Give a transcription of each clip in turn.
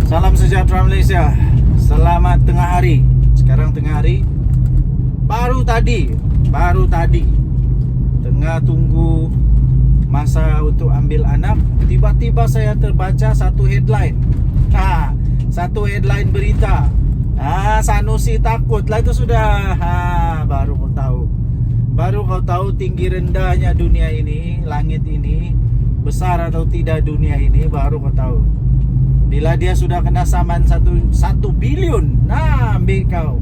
Salam sejahtera Malaysia. Selamat tengah hari. Sekarang tengah hari. Baru tadi tengah tunggu masa untuk ambil anak, tiba-tiba saya terbaca satu headline. Satu headline berita. Sanusi takut lah, itu sudah. Baru kau tahu tinggi rendahnya dunia ini, langit ini, besar atau tidak dunia ini, baru kau tahu. Bila dia sudah kena saman 1 bilion, ambil kau.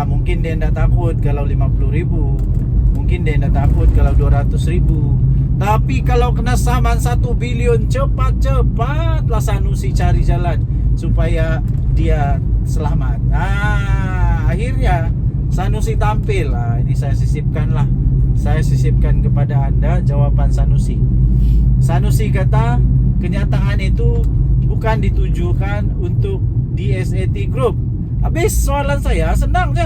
Mungkin dia tidak takut kalau 50,000, mungkin dia tidak takut kalau 200,000. Tapi kalau kena saman 1 bilion, cepat-cepatlah Sanusi cari jalan supaya dia selamat. Akhirnya Sanusi tampil. Ini saya sisipkan kepada anda jawaban Sanusi. Sanusi kata kenyataan itu bukan ditujukan untuk DSAT Group. Habis soalan saya senang je.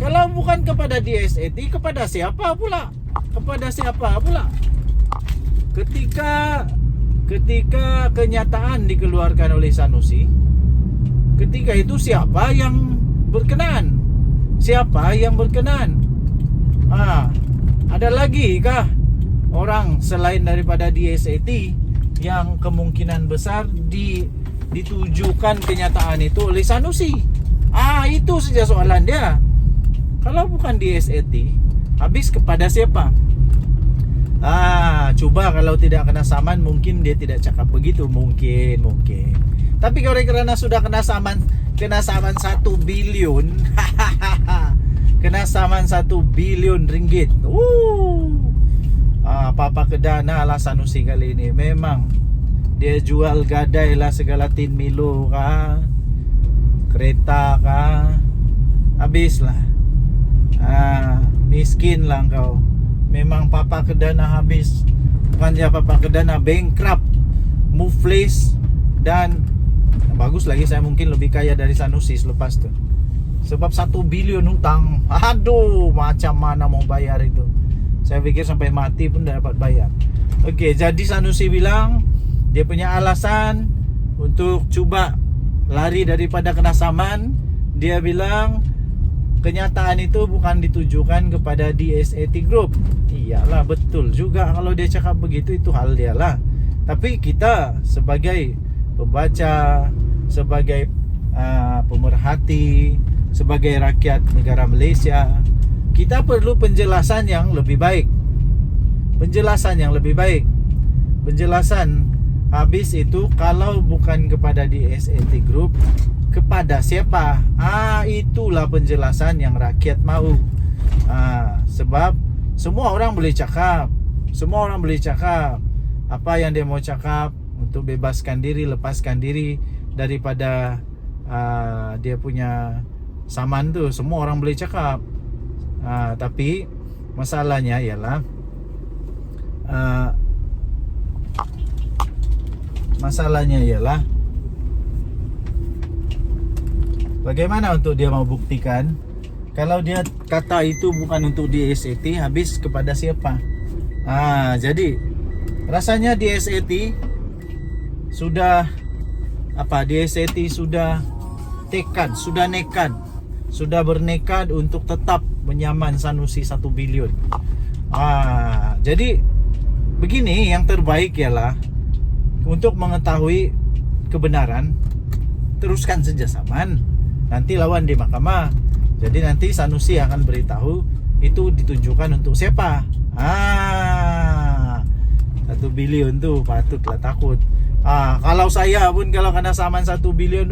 Kalau bukan kepada DSAT, kepada siapa pula? Ketika kenyataan dikeluarkan oleh Sanusi, ketika itu siapa yang berkenan? Ada lagi kah orang selain daripada DSAT yang kemungkinan besar ditujukan kenyataan itu oleh Sanusi? Itu saja soalan dia. Kalau bukan DSAT, habis kepada siapa? Coba kalau tidak kena saman, mungkin dia tidak cakap begitu. Mungkin. Tapi kalau kerana sudah kena saman 1 bilion kena saman 1 bilion ringgit. Apa kedana lah Sanusi kali ini. Memang dia jual gadai lah segala tin Milo kah, kereta kah, habislah. Miskin lah kau. Memang papa kedana habis. Bukan dia papa kedana, bankrupt, moveless. Dan bagus lagi saya mungkin lebih kaya dari Sanusi selepas tu. Sebab 1 bilion hutang. Macam mana mau bayar itu? Saya pikir sampai mati pun tak dapat bayar. Okey, jadi Sanusi bilang dia punya alasan untuk cuba lari daripada kena saman. Dia bilang kenyataan itu bukan ditujukan kepada DSAT Group. Iyalah, betul juga kalau dia cakap begitu, itu hal dia lah. Tapi kita sebagai pembaca, sebagai pemerhati, sebagai rakyat negara Malaysia, kita perlu penjelasan yang lebih baik. Penjelasan habis itu kalau bukan kepada DSAT Group, kepada siapa? Itulah penjelasan yang rakyat mahu. Sebab semua orang boleh cakap apa yang dia mau cakap untuk bebaskan diri, lepaskan diri daripada dia punya saman tu. Semua orang boleh cakap. Tapi masalahnya ialah bagaimana untuk dia mau buktikan kalau dia kata itu bukan untuk DSAT, habis kepada siapa? Jadi rasanya DSAT sudah bernekad untuk tetap menyaman Sanusi 1 bilion. Jadi begini, yang terbaik ialah untuk mengetahui kebenaran, teruskan saja saman. Nanti lawan di mahkamah. Jadi nanti Sanusi akan beritahu itu ditujukan untuk siapa. 1 bilion tu patutlah takut. Kalau saya pun kalau kena saman 1 bilion,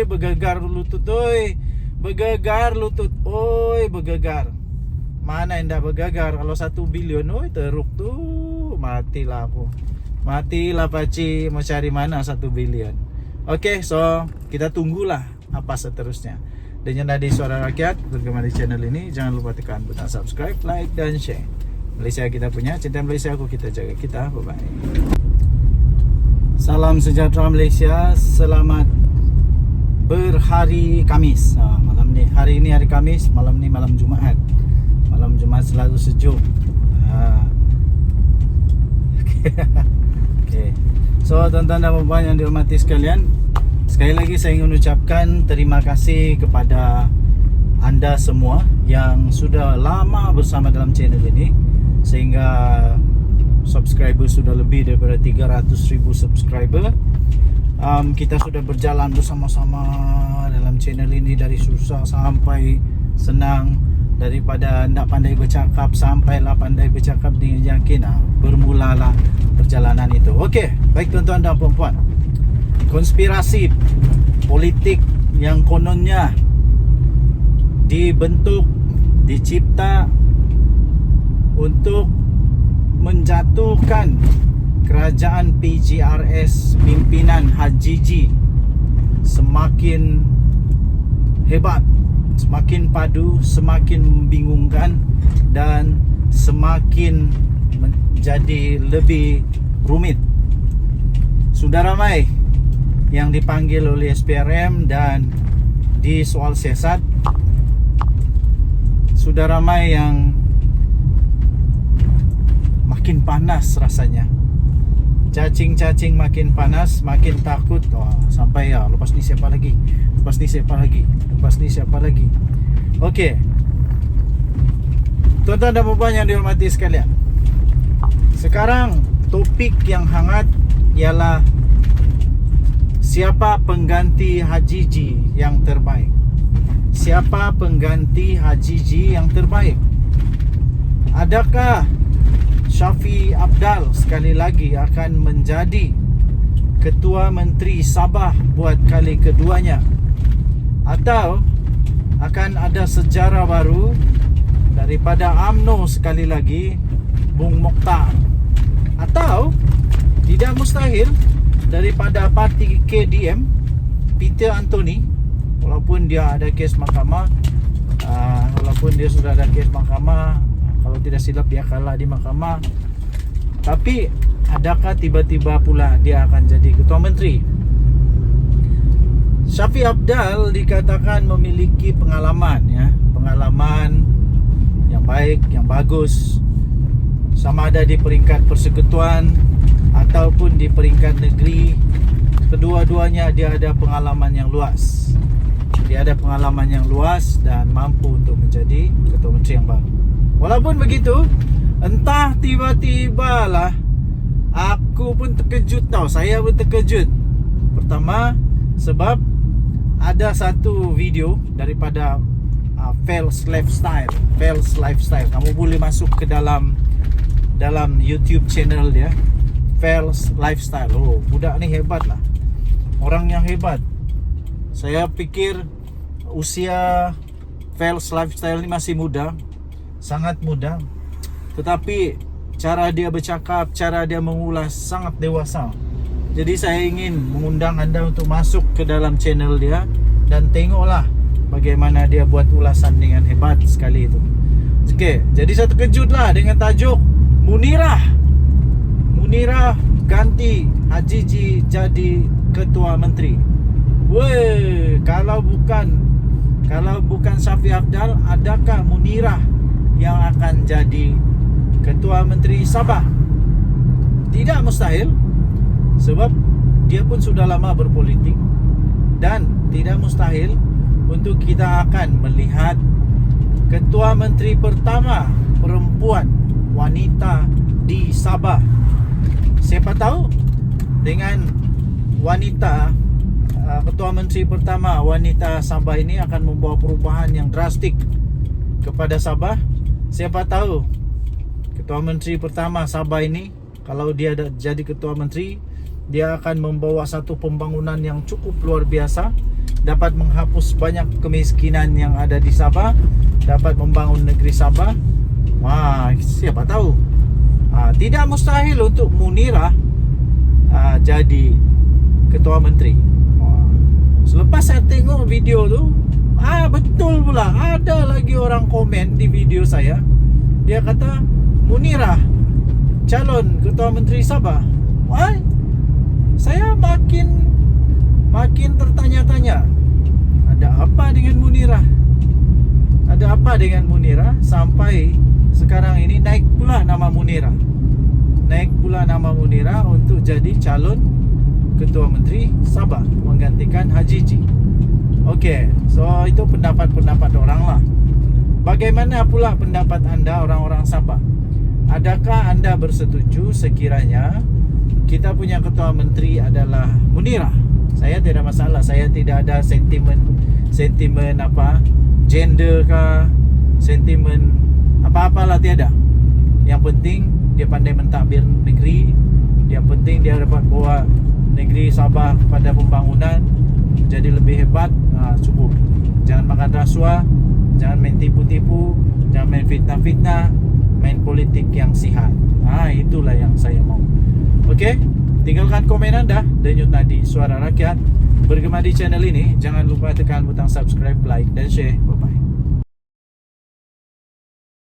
bergegar lutut. Mana yang dah bergegar kalau 1 bilion, teruk tu. Matilah aku. Matilah paci, mau cari mana 1 bilion. Okey, so kita tunggulah apa seterusnya. Dan yang dari Suara Rakyat, bergema di channel ini, jangan lupa tekan butang subscribe, like dan share. Malaysia kita punya, cinta Malaysia aku, kita jaga kita. Bye bye. Salam sejahtera Malaysia. Selamat berhari Kamis. Malam ni, hari ini hari Kamis, malam ni malam Jumaat. Malam Jumaat selalu sejuk. Okay. So tuan-tuan dan puan yang dihormati sekalian, Sekali lagi saya ingin ucapkan terima kasih kepada anda semua yang sudah lama bersama dalam channel ini, sehingga subscriber sudah lebih daripada 300,000 subscriber. Kita sudah berjalan bersama-sama dalam channel ini dari susah sampai senang, daripada tidak pandai bercakap sampailah pandai bercakap dengan yakin. Bermulalah perjalanan itu. Okey, baik tuan-tuan dan puan-puan, konspirasi politik yang kononnya dibentuk, dicipta untuk menjatuhkan kerajaan PGRS pimpinan Hajiji semakin hebat, semakin padu, semakin membingungkan dan semakin menjadi lebih rumit. Sudah ramai yang dipanggil oleh SPRM dan di soal siasat. Sudah ramai yang makin panas rasanya. Cacing-cacing makin panas, makin takut. Sampai lepas ni siapa lagi? Lepas ni siapa lagi? Lepas ni siapa lagi? Okey. Tuan-tuan dan puan yang dihormati sekalian, sekarang topik yang hangat ialah siapa pengganti Hajiji yang terbaik? Siapa pengganti Hajiji yang terbaik? Adakah Shafie Apdal sekali lagi akan menjadi Ketua Menteri Sabah buat kali keduanya? Atau akan ada sejarah baru daripada UMNO sekali lagi, Bung Mokhtar? Atau tidak mustahil daripada parti KDM, Peter Anthony, walaupun dia ada kes mahkamah, walaupun dia sudah ada kes mahkamah, kalau tidak silap dia kalah di mahkamah, tapi adakah tiba-tiba pula dia akan jadi Ketua Menteri? Shafie Apdal dikatakan memiliki pengalaman, pengalaman yang baik, yang bagus, sama ada di peringkat persekutuan ataupun di peringkat negeri. Kedua-duanya dia ada pengalaman yang luas. Dia ada pengalaman yang luas dan mampu untuk menjadi Ketua Menteri yang baru. Walaupun begitu, entah tiba-tiba lah, aku pun terkejut tau. Saya pun terkejut. Pertama, sebab ada satu video daripada Fels Lifestyle. Kamu boleh masuk ke dalam YouTube channel dia, Fels Lifestyle. Oh, budak ni hebat lah. Orang yang hebat. Saya pikir usia Fels Lifestyle ni masih muda, sangat muda, tetapi cara dia bercakap, cara dia mengulas sangat dewasa. Jadi saya ingin mengundang anda untuk masuk ke dalam channel dia dan tengoklah bagaimana dia buat ulasan dengan hebat sekali itu. Okey, jadi saya terkejut lah dengan tajuk Munirah ganti Hajiji jadi Ketua Menteri. Weh, kalau bukan Shafie Apdal, adakah Munirah yang akan jadi Ketua Menteri Sabah? Tidak mustahil, sebab dia pun sudah lama berpolitik. Dan tidak mustahil untuk kita akan melihat Ketua Menteri pertama perempuan, wanita di Sabah. Siapa tahu dengan wanita Ketua Menteri pertama wanita Sabah ini akan membawa perubahan yang drastik kepada Sabah. Siapa tahu Ketua Menteri pertama Sabah ini, kalau dia jadi Ketua Menteri, dia akan membawa satu pembangunan yang cukup luar biasa, dapat menghapus banyak kemiskinan yang ada di Sabah, dapat membangun negeri Sabah. Wah, siapa tahu. Tidak mustahil untuk Munirah jadi Ketua Menteri. Selepas saya tengok video tu, betul pula, ada lagi orang komen di video saya. Dia kata Munirah calon Ketua Menteri Sabah. Wah, saya makin tertanya-tanya, ada apa dengan Munirah? Ada apa dengan Munirah sampai sekarang ini naik pula nama Munirah untuk jadi calon Ketua Menteri Sabah menggantikan Haji G. Okey, so itu pendapat-pendapat orang lah. Bagaimana pula pendapat anda orang-orang Sabah? Adakah anda bersetuju sekiranya kita punya Ketua Menteri adalah Munirah? Saya tidak masalah. Saya tidak ada sentimen apa gender kah, sentimen apa-apalah, tiada. Yang penting dia pandai mentadbir negeri. Yang penting dia dapat bawa negeri Sabah pada pembangunan jadi lebih hebat. Cukup. Jangan makan rasuah, jangan main tipu-tipu, jangan main fitnah-fitnah, main politik yang sihat. Itulah yang saya mau. Okey, tinggalkan komen anda. Denyut Nadi, Suara Rakyat. Bergema di channel ini, jangan lupa tekan butang subscribe, like dan share. Bye bye.